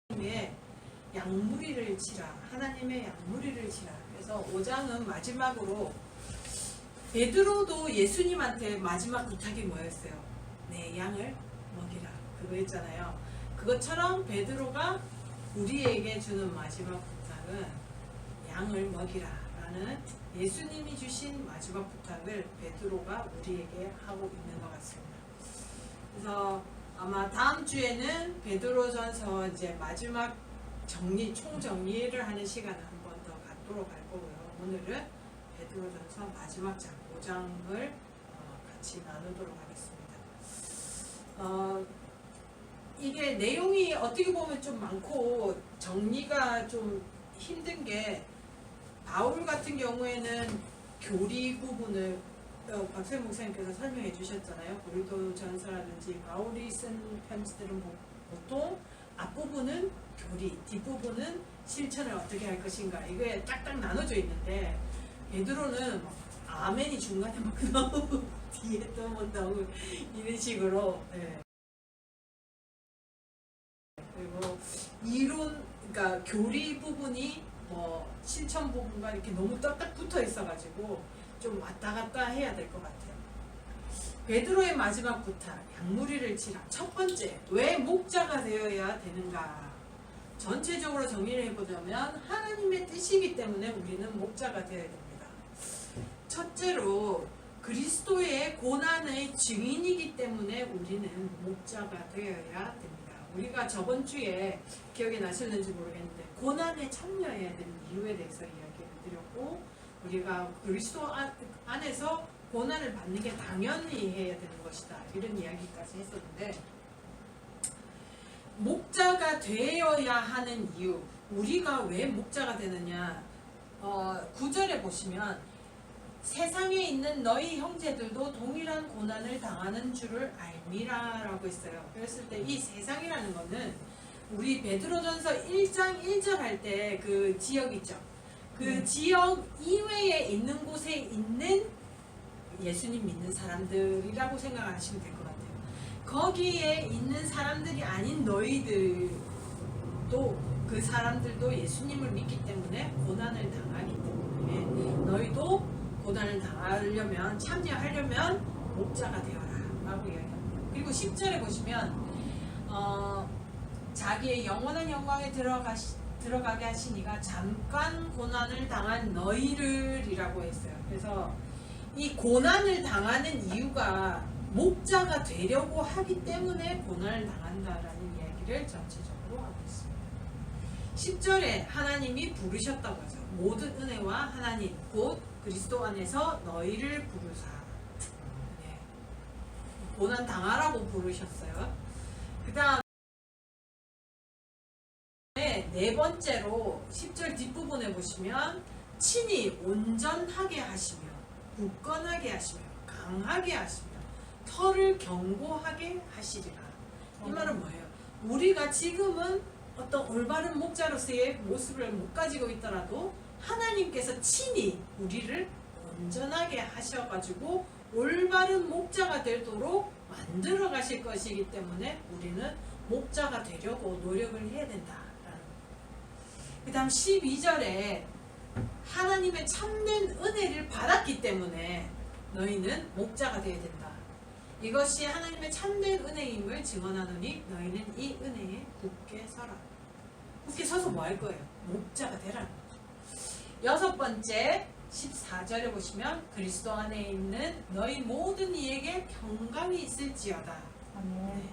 하나님의 양무리를 치라. 하나님의 양무리를 치라. 그래서 5장은 마지막으로 베드로도 예수님한테 마지막 부탁이 뭐였어요? 내 양을 먹이라. 그거였잖아요. 그것처럼 베드로가 우리에게 주는 마지막 부탁은 양을 먹이라 라는 예수님이 주신 마지막 부탁을 베드로가 우리에게 하고 있는 것 같습니다. 그래서 아마 다음 주에는 베드로전서 이제 마지막 총정리를 하는 시간을 한 번 더 갖도록 할 거고요. 오늘은 베드로전서 마지막 장 5장을 같이 나누도록 하겠습니다. 이게 내용이 어떻게 보면 좀 많고 정리가 좀 힘든 게, 바울 같은 경우에는 교리 부분을 박세현 목사님께서 설명해 주셨잖아요. 고린도전서라든지 바울이 쓴 편지들은 보통 앞부분은 교리, 뒷부분은 실천을 어떻게 할 것인가, 이게 딱딱 나눠져 있는데 베드로는 아멘이 중간에 막 나오고 뒤에 또 뭐 나오고 이런 식으로. 네. 그리고 이론, 그러니까 교리 부분이 뭐 실천 부분과 이렇게 너무 딱딱 붙어 있어가지고 좀 왔다 갔다 해야 될 것 같아요. 베드로의 마지막 부탁, 양무리를 치라. 첫 번째, 왜 목자가 되어야 되는가? 전체적으로 정리를 해보자면 하나님의 뜻이기 때문에 우리는 목자가 되어야 됩니다. 첫째로 그리스도의 고난의 증인이기 때문에 우리는 목자가 되어야 됩니다. 우리가 저번 주에 기억이 나실는지 모르겠는데 고난에 참여해야 되는 이유에 대해서 이야기를 드렸고, 우리가 그리스도 안에서 고난을 받는 게 당연히 해야 되는 것이다, 이런 이야기까지 했었는데, 목자가 되어야 하는 이유, 우리가 왜 목자가 되느냐, 9절에 보시면 세상에 있는 너희 형제들도 동일한 고난을 당하는 줄을 알미라 라고 했어요. 그랬을 때 이 세상이라는 거는 우리 베드로전서 1장 1절 할 때 그 지역 있죠. 그 지역 이외에 있는 곳에 있는 예수님 믿는 사람들이라고 생각하시면 될 것 같아요. 거기에 있는 사람들이 아닌 너희들도, 그 사람들도 예수님을 믿기 때문에 고난을 당하기 때문에 너희도 고난을 당하려면, 참여하려면 목자가 되어라 라고 이야기합니다. 그리고 10절에 보시면 자기의 영원한 영광에 들어가게 하시니가 잠깐 고난을 당한 너희를 이라고 했어요. 그래서 이 고난을 당하는 이유가 목자가 되려고 하기 때문에 고난을 당한다라는 이야기를 전체적으로 하고 있습니다. 10절에 하나님이 부르셨다고 하죠. 모든 은혜와 하나님 곧 그리스도 안에서 너희를 부르사. 네. 고난 당하라고 부르셨어요. 그 다음에 네 번째로 10절 뒷부분에 보시면 친히 온전하게 하시며 굳건하게 하시며 강하게 하시며 터를 견고하게 하시리라. 이 말은 뭐예요? 우리가 지금은 어떤 올바른 목자로서의 모습을 못 가지고 있더라도 하나님께서 친히 우리를 온전하게 하셔가지고 올바른 목자가 되도록 만들어 가실 것이기 때문에 우리는 목자가 되려고 노력을 해야 된다라는. 그 다음 12절에 하나님의 참된 은혜를 받았기 때문에 너희는 목자가 되어야 된다. 이것이 하나님의 참된 은혜임을 증언하노니 너희는 이 은혜에 굳게 서라. 굳게 서서 뭐 할 거예요? 목자가 되라는 거죠. 6번째 14절에 보시면 그리스도 안에 있는 너희 모든 이에게 평강이 있을지어다. 네.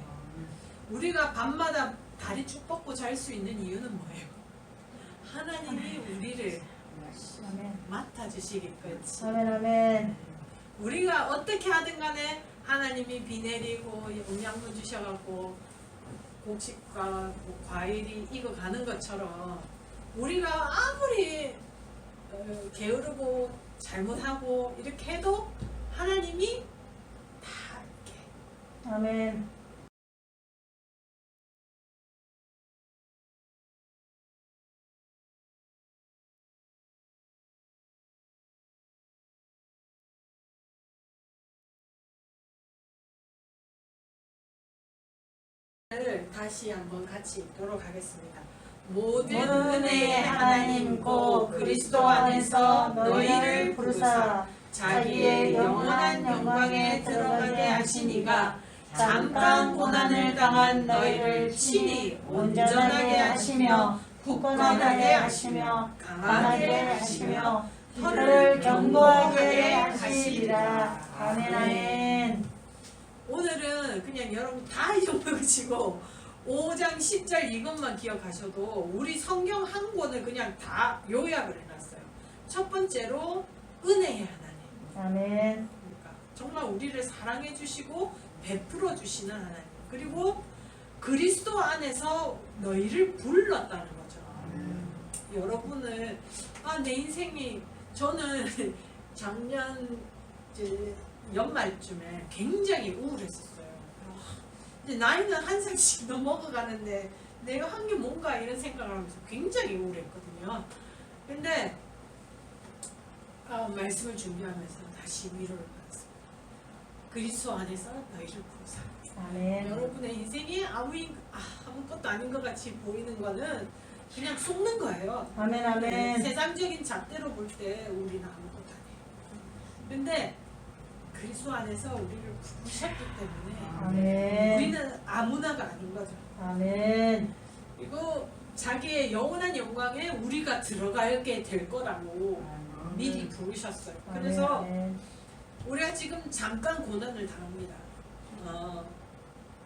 우리가 밤마다 다리 쭉 뻗고 잘 수 있는 이유는 뭐예요? 하나님이 우리를 맡아주시기 때문에. 아멘. 우리가 어떻게 하든 간에 하나님이 비 내리고 영양분 주셔갖고 곡식과 뭐 과일이 익어가는 것처럼 우리가 아무리 게으르고 잘못하고 이렇게 해도 하나님이 다 이렇게. 아멘. 다시 한번 같이 읽도록 하겠습니다. 모든 은혜의 하나님 고 그리스도 안에서 너희를 부르사 자기의 영원한 영광에 들어가게 하시니가 잠깐 고난을 당한 너희를 친히 온전하게 하시며 굳건하게 하시며 강하게 하시며 혀를 견고하게 하시리라. 아멘. 아멘. 오늘은 그냥 여러분 다 잊어버리시고 5장 10절 이것만 기억하셔도 우리 성경 한 권을 그냥 다 요약을 해놨어요. 첫 번째로 은혜의 하나님. 아멘. 그러니까 정말 우리를 사랑해 주시고 베풀어 주시는 하나님. 그리고 그리스도 안에서 너희를 불렀다는 거죠. 여러분을 내 인생이 저는 작년 이제 연말쯤에 굉장히 우울했었어요. 이제 나이는 한 살씩 더 먹어가는데 내가 한 게 뭔가 이런 생각을 하면서 굉장히 우울했거든요. 근데 말씀을 준비하면서 다시 위로를 받았습니다. 그리스도 안에서 너희를 부르사. 아멘. 여러분의 인생이 아무것도 아닌 것 같이 보이는 거는 그냥 속는 거예요. 아멘. 아멘. 세상적인 잣대로 볼 때 우리는 아무것도 아니에요. 근데 그리스도 안에서 우리를 부르셨기 때문에 아멘. 우리는 아무나가 아닌 거죠. 아멘. 그리고 자기의 영원한 영광에 우리가 들어가게 될 거라고 미리 부르셨어요. 그래서 아멘. 우리가 지금 잠깐 고난을 당합니다.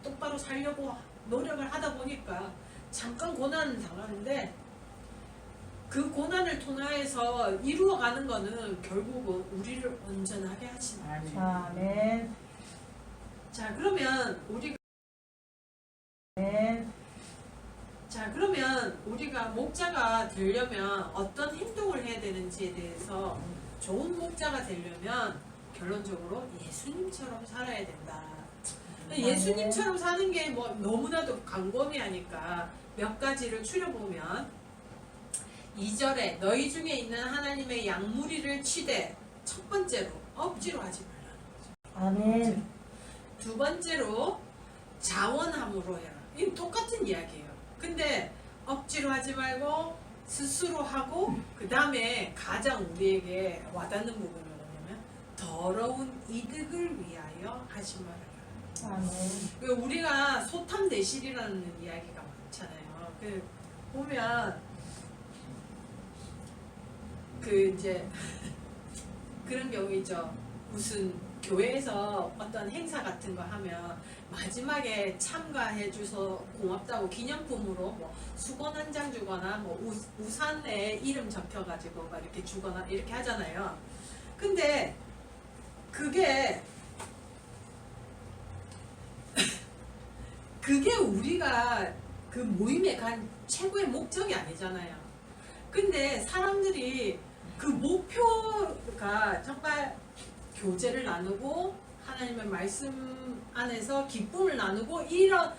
똑바로 살려고 노력을 하다 보니까 잠깐 고난을 당하는데 그 고난을 통해서 이루어가는 거는 결국은 우리를 온전하게 하시는 거죠. 아멘. 자, 그러면 우리가 목자가 되려면 어떤 행동을 해야 되는지에 대해서 좋은 목자가 되려면 결론적으로 예수님처럼 살아야 된다. 예수님처럼 사는 게 뭐 너무나도 광범위하니까 몇 가지를 추려보면 2절에 너희 중에 있는 하나님의 양무리를 치되 첫 번째로 억지로 하지 말라는 거죠. 아멘. 두 번째로 자원함으로 해라. 이건 똑같은 이야기예요. 근데 억지로 하지 말고 스스로 하고 그 다음에 가장 우리에게 와닿는 부분은 뭐냐면 더러운 이득을 위하여 하신 말이에요. 아멘. 우리가 소탐대실이라는 이야기가 많잖아요. 보면 이제 그런 경우 있죠. 무슨 교회에서 어떤 행사 같은 거 하면 마지막에 참가해줘서 고맙다고 기념품으로 뭐 수건 한 장 주거나 뭐 우산에 이름 적혀가지고 막 이렇게 주거나 이렇게 하잖아요. 근데 그게 우리가 그 모임에 간 최고의 목적이 아니잖아요. 근데 사람들이 그 목표가 정말 교제를 나누고 하나님의 말씀 안에서 기쁨을 나누고 이런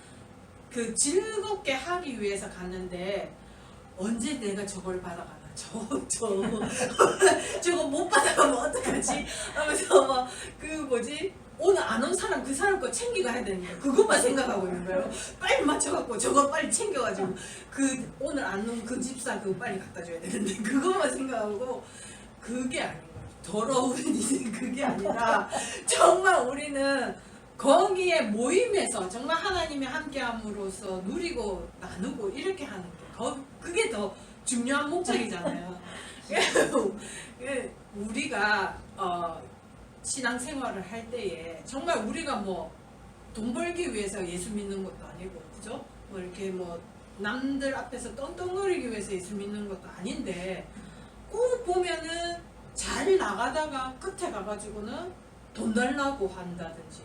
그 즐겁게 하기 위해서 갔는데 언제 내가 저걸 받아가나 저거 못 받아가면 어떡하지 하면서 오늘 안 온 사람 그 사람 거 챙겨가야 되는 거예요. 그것만 생각하고 있는 거예요. 빨리 맞춰갖고 저거 빨리 챙겨가지고 오늘 안 온 그 집사 그거 빨리 갖다 줘야 되는데 그것만 생각하고 그게 아닌 거예요. 더러운 일이 그게 아니라 정말 우리는 거기에 모임에서 정말 하나님이 함께함으로써 누리고 나누고 이렇게 하는 게 그게 더 중요한 목적이잖아요. 우리가 신앙생활을 할 때에 정말 우리가 뭐 돈 벌기 위해서 예수 믿는 것도 아니고 그죠? 뭐 이렇게 뭐 남들 앞에서 떵떵거리기 위해서 예수 믿는 것도 아닌데 꼭 보면은 잘 나가다가 끝에 가가지고는 돈 달라고 한다든지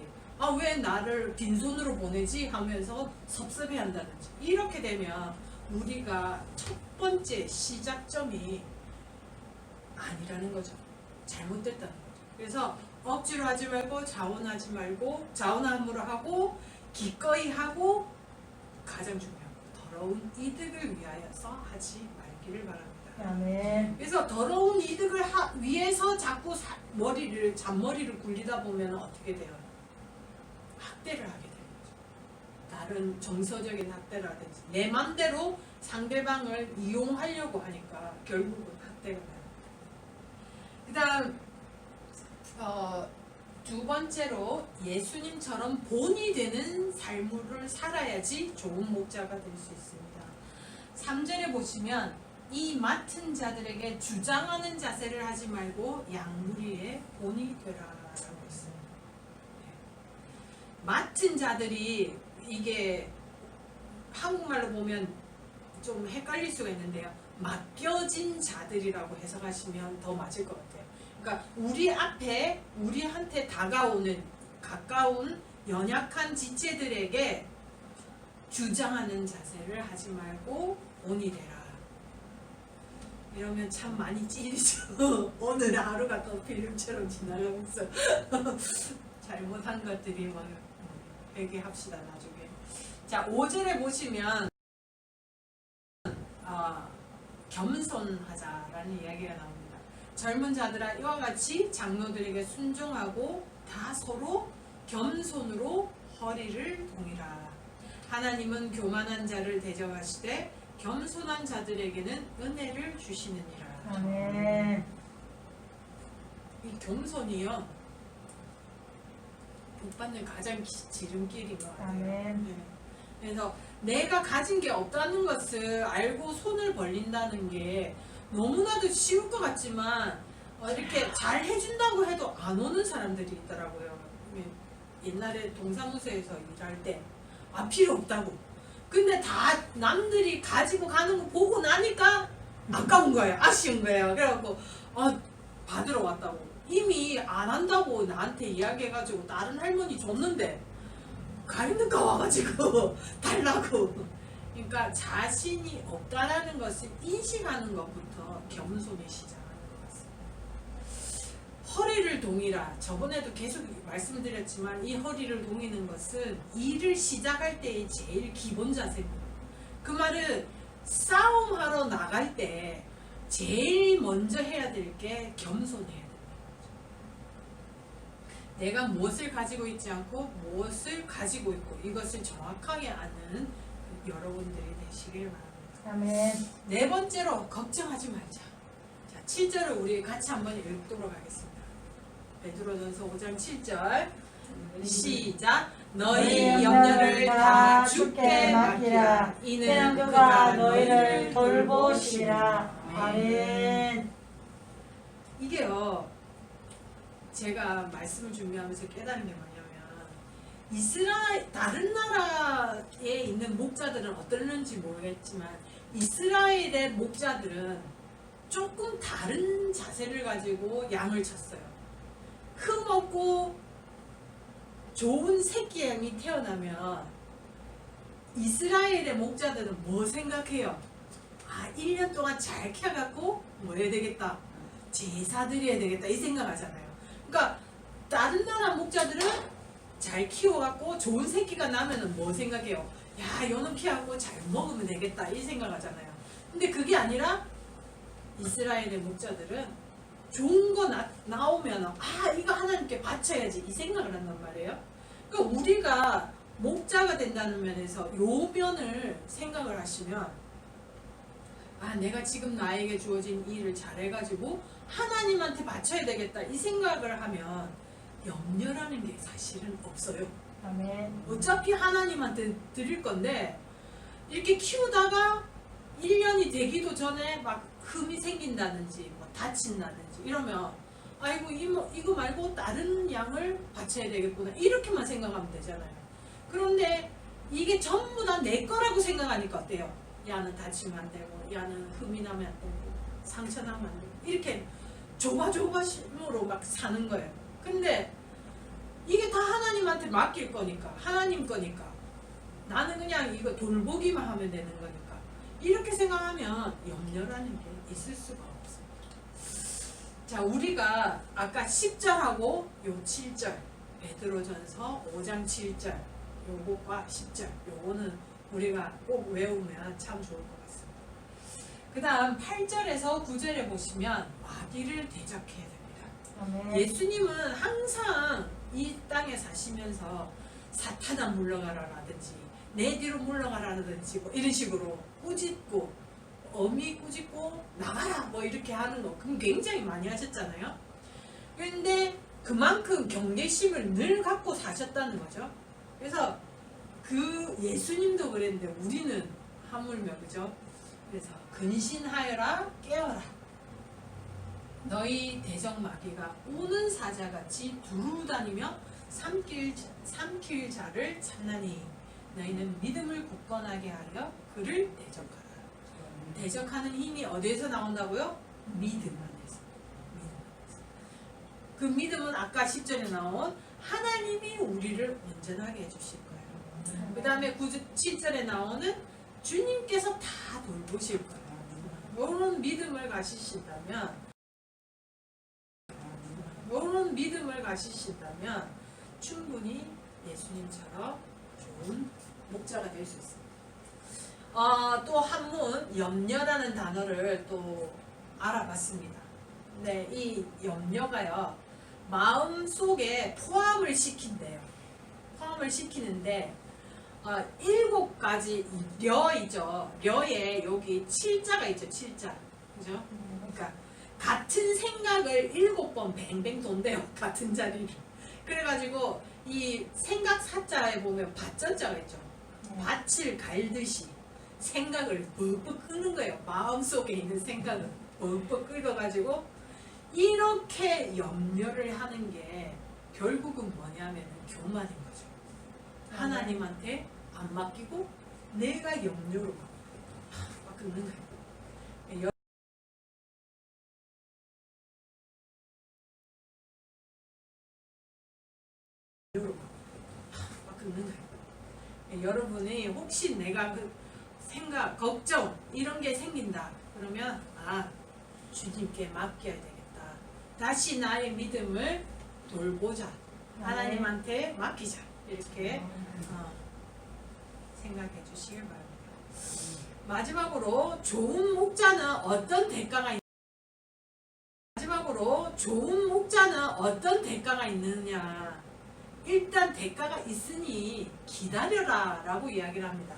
왜 나를 빈손으로 보내지 하면서 섭섭해 한다든지 이렇게 되면 우리가 첫 번째 시작점이 아니라는 거죠. 잘못됐다는 거죠. 그래서 억지로 하지 말고 자원하지 말고 자원함으로 하고 기꺼이 하고 가장 중요한 거 더러운 이득을 위하여서 하지 말기를 바랍니다. 아멘. 그래서 더러운 이득을 위해서 자꾸 잔머리를 굴리다 보면 어떻게 돼요? 학대를 하게 되는 거죠. 다른 정서적인 학대라든지 내 맘대로 상대방을 이용하려고 하니까 결국은 학대가 나요. 그 다음 두 번째로 예수님처럼 본이 되는 삶을 살아야지 좋은 목자가 될 수 있습니다. 3절에 보시면 이 맡은 자들에게 주장하는 자세를 하지 말고 양무리의 본이 되라라고 했습니다. 맡은 자들이 이게 한국말로 보면 좀 헷갈릴 수가 있는데요. 맡겨진 자들이라고 해석하시면 더 맞을 것 같아요. 그러니까 우리 앞에 우리한테 다가오는 가까운 연약한 지체들에게 주장하는 자세를 하지 말고 본이 되라. 이러면 참 많이 찔리죠. 오늘 하루가 또 필름처럼 지나가면서 잘못한 것들이 막 회개합시다 나중에. 자 5절에 보시면 겸손하자라는 이야기가 나옵니다. 젊은 자들아 이와 같이 장로들에게 순종하고 다 서로 겸손으로 허리를 동이라. 하나님은 교만한 자를 대적하시되 겸손한 자들에게는 은혜를 주시느니라. 아멘. 이 겸손이요 복받는 가장 지름길인 것 같아요. 아멘. 네. 그래서 내가 가진 게 없다는 것을 알고 손을 벌린다는 게 너무나도 쉬울 것 같지만 이렇게 잘 해준다고 해도 안 오는 사람들이 있더라고요. 옛날에 동사무소에서 일할 때 필요 없다고. 근데 다 남들이 가지고 가는 거 보고 나니까 아까운 거예요. 아쉬운 거예요. 그래갖고 받으러 왔다고. 이미 안 한다고 나한테 이야기해가지고 다른 할머니 줬는데 가있는가 와가지고 달라고. 그러니까 자신이 없다라는 것을 인식하는 것부터 겸손의 시작하는 것 같습니다. 허리를 동이라. 저번에도 계속 말씀드렸지만 이 허리를 동이는 것은 일을 시작할 때의 제일 기본 자세입니다. 그 말은 싸움하러 나갈 때 제일 먼저 해야 될 게 겸손해야 됩니다. 내가 무엇을 가지고 있지 않고 무엇을 가지고 있고 이것을 정확하게 아는 여러분들이 되시길 바랍니다. 아멘. 네 번째로 걱정하지 말자. 자, 7절을 우리 같이 한번 읽도록 하겠습니다. 베드로전서 5장 7절 시작. 너희 염려를 다 주께 맡기라. 이는 그가 너희를 돌보시리라. 아멘. 이게요. 제가 말씀을 준비하면서 깨달은 게 뭐냐면 다른 나라에 있는 목자들은 어떨는지 모르겠지만 이스라엘의 목자들은 조금 다른 자세를 가지고 양을 쳤어요. 흠없고 좋은 새끼 양이 태어나면 이스라엘의 목자들은 뭐 생각해요? 1년 동안 잘 키워갖고 뭐 해야 되겠다. 제사 드려야 되겠다. 이 생각하잖아요. 그러니까 다른 나라 목자들은 잘 키워갖고 좋은 새끼가 나면은 뭐 생각해요? 야, 요놈 키워갖고 잘 먹으면 되겠다. 이 생각하잖아요. 근데 그게 아니라 이스라엘의 목자들은 좋은 거 나오면 이거 하나님께 바쳐야지 이 생각을 한단 말이에요. 그러니까 우리가 목자가 된다는 면에서 요 면을 생각을 하시면 내가 지금 나에게 주어진 일을 잘해가지고 하나님한테 바쳐야 되겠다 이 생각을 하면 염려라는 게 사실은 없어요. 아멘. 어차피 하나님한테 드릴 건데 이렇게 키우다가 1년이 되기도 전에 막 흠이 생긴다든지 뭐 다친다든지 이러면 아이고 이거 말고 다른 양을 바쳐야 되겠구나 이렇게만 생각하면 되잖아요. 그런데 이게 전부 다 내 거라고 생각하니까 어때요? 야는 다치면 안 되고 야는 흠이 나면 안 되고 상처 나면 안 되고 이렇게 조바조바심으로 막 사는 거예요. 근데 이게 다 하나님한테 맡길 거니까 하나님 거니까 나는 그냥 이거 돌보기만 하면 되는 거니까 이렇게 생각하면 염려라는 게 있을 수가 없습니다. 자, 우리가 아까 10절하고 요 7절 베드로전서 5장 7절 요것과 10절 요거는 우리가 꼭 외우면 참 좋을 것 같습니다. 그 다음 8절에서 9절에 보시면 마귀를 대적해야 됩니다. 아멘. 예수님은 항상 이 땅에 사시면서 사탄아 물러가라 라든지 내 뒤로 물러가라든지 뭐 이런 식으로 꾸짖고 어미 꾸짖고 나가라 뭐 이렇게 하는 거 그럼 굉장히 많이 하셨잖아요. 그런데 그만큼 경계심을 늘 갖고 사셨다는 거죠. 그래서 그 예수님도 그랬는데 우리는 하물며 그죠? 그래서 근신하여라 깨어라 너희 대적마귀가 오는 사자같이 두루 다니며 삼킬 자를 찾나니 너희는 믿음을 굳건하게 하여 그를 대적하라. 대적하는 힘이 어디에서 나온다고요? 믿음 안에서. 그 믿음은 아까 10절에 나온 하나님이 우리를 온전하게 해주실 거예요. 그 다음에 7절에 나오는 주님께서 다 돌보실 거예요. 이런 믿음을 가지신다면 충분히 예수님처럼 좋은 목자가 될 수 있습니다. 또 한문 염려라는 단어를 또 알아봤습니다. 네, 이 염려가요 마음 속에 포함을 시킨대요. 포함을 시키는데 7가지 려이죠. 려에 여기 7자가 있죠. 7자. 그죠? 그러니까 같은 생각을 7번 뱅뱅 돈대요. 같은 자리를. 그래가지고 이 생각 사자에 보면 밭전자가 있죠. 밭을 갈듯이 생각을 뻑뻑 끄는 거예요. 마음속에 있는 생각을 뻑뻑 긁어가지고 이렇게 염려를 하는 게 결국은 뭐냐면 교만인 거죠. 하나님한테 안 맡기고 내가 염려로 막 긁는 거예요. 막 긁는 거예요. 여러분이 혹시 내가 그 생각, 걱정 이런 게 생긴다 그러면 주님께 맡겨야 되겠다. 다시 나의 믿음을 돌보자. 하나님한테 맡기자. 이렇게 생각해 주시길 바랍니다. 마지막으로 좋은 목자는 어떤 대가가 있느냐. 일단 대가가 있으니 기다려라 라고 이야기를 합니다.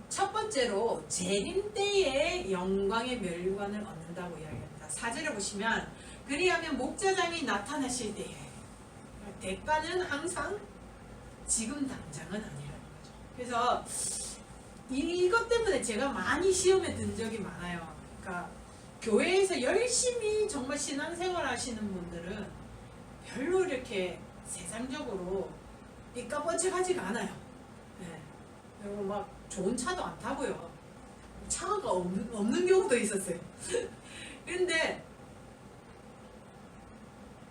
첫 번째로 재림 때에 영광의 멸관을 얻는다고 이야기합니다. 4절에 보시면 그리하면 목자장이 나타나실 때에 대가는 항상 지금 당장은 아니라는 거죠. 그래서 이것 때문에 제가 많이 시험에 든 적이 많아요. 그러니까 교회에서 열심히 정말 신앙생활 하시는 분들은 별로 이렇게 세상적으로 삐까뻔쩍하지가 않아요. 네. 그리고 막 좋은 차도 안 타고요. 차가 없는 경우도 있었어요. 그런데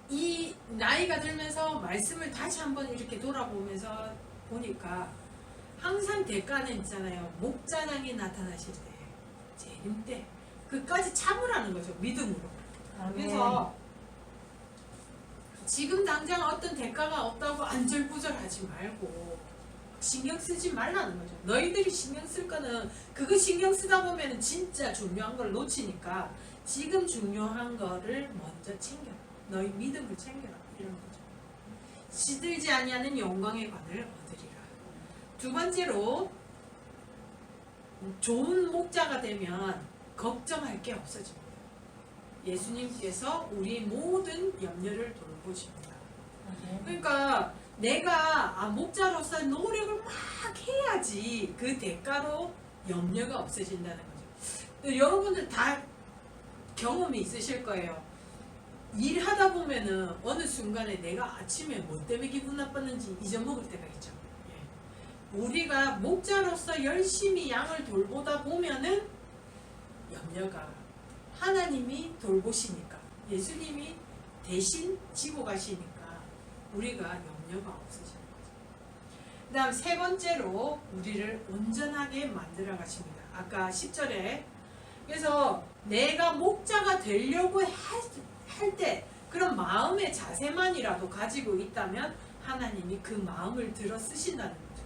이 나이가 들면서 말씀을 다시 한번 이렇게 돌아보면서 보니까 항상 대가는 있잖아요. 목자장이 나타나실 때, 재림 때, 그까지 참으라는 거죠. 믿음으로. 그래서 지금 당장 어떤 대가가 없다고 안절부절하지 말고 신경 쓰지 말라는 거죠. 너희들이 신경 쓸 거는 그거 신경 쓰다 보면 진짜 중요한 걸 놓치니까 지금 중요한 거를 먼저 챙겨라. 너희 믿음을 챙겨라. 이런 거죠. 시들지 아니하는 영광의 관을 얻으리라. 두 번째로 좋은 목자가 되면 걱정할 게 없어집니다. 예수님께서 우리 모든 염려를 돌보십니다. 그러니까 내가 목자로서 노력을 막 해야지 그 대가로 염려가 없어진다는 거죠. 여러분들 다 경험이 있으실 거예요. 일하다 보면은 어느 순간에 내가 아침에 뭐 때문에 기분 나빴는지 잊어먹을 때가 있죠. 우리가 목자로서 열심히 양을 돌보다 보면은 염려가 하나님이 돌보시니까 예수님이 대신 지고 가시니까 우리가 염려가 없어지는 거죠. 그 다음 세 번째로 우리를 온전하게 만들어 가십니다. 아까 10절에 그래서 내가 목자가 되려고 할 때 그런 마음의 자세만이라도 가지고 있다면 하나님이 그 마음을 들어 쓰신다는 거죠.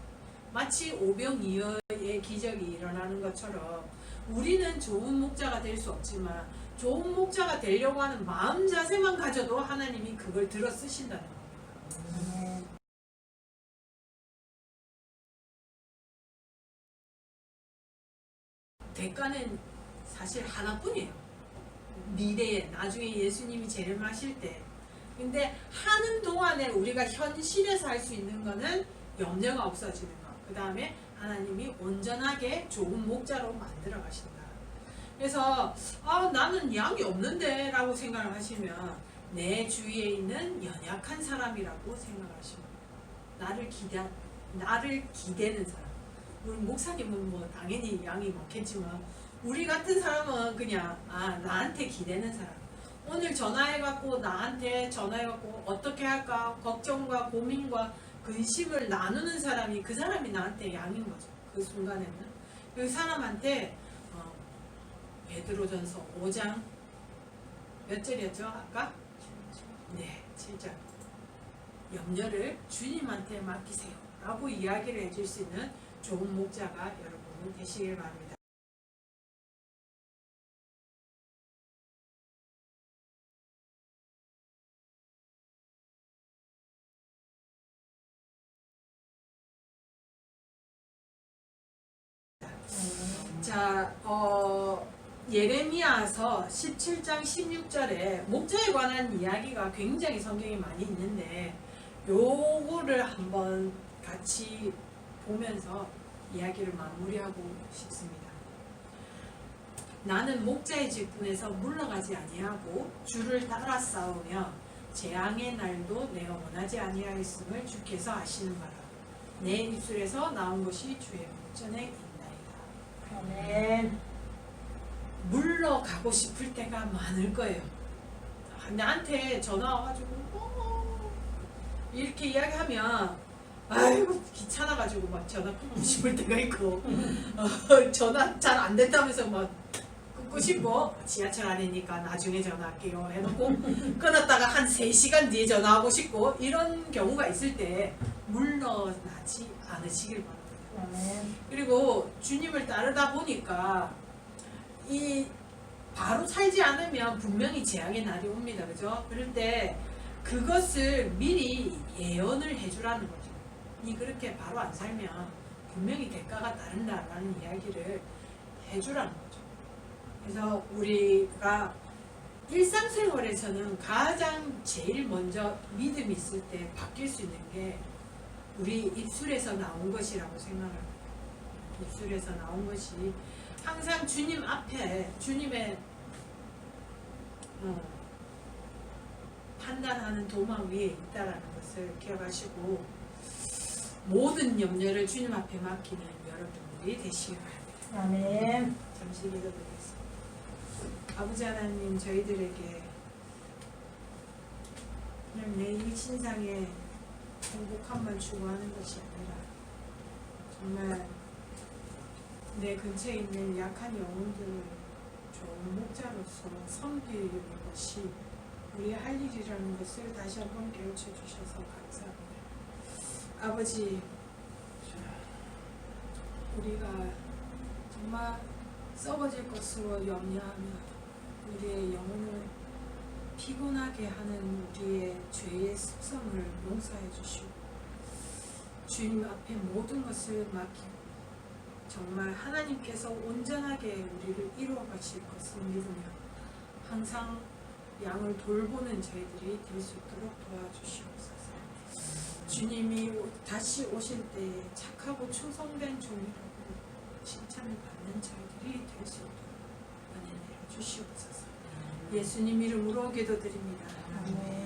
마치 오병이어의 기적이 일어나는 것처럼 우리는 좋은 목자가 될 수 없지만 좋은 목자가 되려고 하는 마음 자세만 가져도 하나님이 그걸 들어 쓰신다는 겁니다. 대가는 사실 하나뿐이에요. 미래에 나중에 예수님이 재림하실 때. 근데 하는 동안에 우리가 현실에서 할 수 있는 거는 염려가 없어지는 거. 그 다음에 하나님이 온전하게 좋은 목자로 만들어 가신다. 그래서 나는 양이 없는데 라고 생각을 하시면 내 주위에 있는 연약한 사람이라고 생각하시면 나를 기대는 사람. 우리 목사님은 뭐 당연히 양이 많겠지만 우리 같은 사람은 그냥 나한테 기대는 사람. 오늘 전화해갖고 나한테 전화해갖고 어떻게 할까 걱정과 고민과 근심을 나누는 사람이 그 사람이 나한테 양인 거죠. 그 순간에는 그 사람한테 베드로전서 5장 몇 절이었죠 아까? 네 7절. 염려를 주님한테 맡기세요 라고 이야기를 해줄 수 있는 좋은 목자가 여러분 되시길 바랍니다. 자, 예레미야서 17장 16절에 목자에 관한 이야기가 굉장히 성경에 많이 있는데 요거를 한번 같이 보면서 이야기를 마무리하고 싶습니다. 나는 목자의 직분에서 물러가지 아니하고 주를 따라 싸우며 재앙의 날도 내가 원하지 아니하였음을 주께서 아시는 바라. 내 입술에서 나온 것이 주의 목전에 아멘. 물러가고 싶을 때가 많을 거예요. 나한테 전화 와가지고 이렇게 이야기하면 아이고 귀찮아가지고 막 전화 끊고 싶을 때가 있고 전화 잘 안 된다면서 막 끊고 싶고 지하철 안이니까 나중에 전화할게요 해놓고 끊었다가 한 3시간 뒤에 전화하고 싶고 이런 경우가 있을 때 물러나지 않으시길 바랍니다. 그리고 주님을 따르다 보니까 이 바로 살지 않으면 분명히 재앙의 날이 옵니다. 그죠? 그럴 때 그것을 미리 예언을 해주라는 거죠. 이 그렇게 바로 안 살면 분명히 대가가 따른다라는 이야기를 해주라는 거죠. 그래서 우리가 일상생활에서는 가장 제일 먼저 믿음이 있을 때 바뀔 수 있는 게 우리 입술에서 나온 것이라고 생각합니다. 입술에서 나온 것이 항상 주님 앞에 주님의 판단하는 도마 위에 있다라는 것을 기억하시고 모든 염려를 주님 앞에 맡기는 여러분들이 되시길 바랍니다. 아멘. 잠시 기도드리겠습니다. 아버지 하나님, 저희들에게 그냥 내 일신상에 행복함만 추구하는 것이 아니라 정말 내 근처에 있는 약한 영혼들을 좋은 목자로서 섬기는 것이 우리의 할 일이라는 것을 다시 한번 깨우쳐 주셔서 감사합니다. 아버지, 우리가 정말 썩어질 것으로 염려하며 우리의 영혼을 피곤하게 하는 우리의 죄의 습성을 용서해 주시고 주님 앞에 모든 것을 맡기고 정말 하나님께서 온전하게 우리를 이루어 가실 것을 믿으며 항상 양을 돌보는 저희들이 될 수 있도록 도와주시옵소서. 주님이 다시 오실 때에 착하고 충성된 종이라고 칭찬을 받는 저희들이 될 수 있도록 은혜 내려 주시옵소서. 예수님 이름으로 기도드립니다. 아멘.